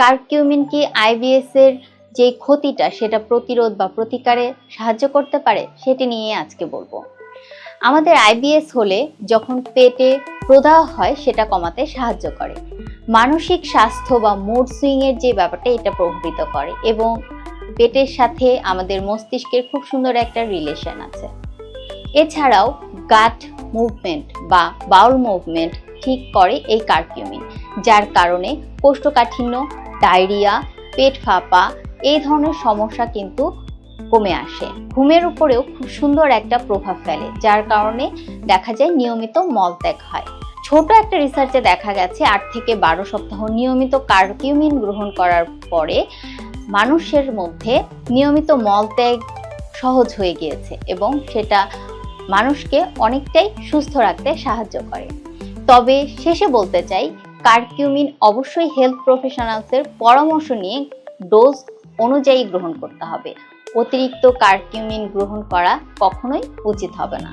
Curcumin কি IBS এর যে ক্ষতিটা সেটা প্রতিরোধ বা প্রতিকারে সাহায্য করতে পারে সেটি নিয়ে আজকে বলবো। আমাদের আইবিএস হলে যখন পেটে প্রদাহ হয় সেটা কমাতে সাহায্য করে। মানসিক স্বাস্থ্য বা মুড সুইং এর যে ব্যাপারটা এটা প্রভাবিত করে এবং পেটের সাথে আমাদের মস্তিষ্কের খুব সুন্দর একটা রিলেশন আছে। এছাড়াও গাট মুভমেন্ট বা বাউল মুভমেন্ট ঠিক করে এই কারকিউমিন, যার কারণে কোষ্ঠকাঠিন্য, ডায়রিয়া, পেট ফাঁপা এই ধরনের সমস্যা কিন্তু কমে আসে। ঘুমের উপরেও খুব সুন্দর একটা প্রভাব ফেলে, যার কারণে দেখা যায় নিয়মিত মলত্যাগ হয়। ছোট একটা রিসার্চে দেখা গেছে 8 থেকে 12 সপ্তাহ নিয়মিত কারকিউমিন গ্রহণ করার পরে মানুষের মধ্যে নিয়মিত মলত্যাগ সহজ হয়ে গিয়েছে এবং সেটা মানুষকে অনেকটাই সুস্থ রাখতে সাহায্য করে। তবে শেষে বলতে চাই, কারকিউমিন অবশ্যই হেলথ প্রফেশনালসের পরামর্শ নিয়ে ডোজ অনুযায়ী গ্রহণ করতে হবে। অতিরিক্ত কারকিউমিন গ্রহণ করা কখনোই উচিত হবে না।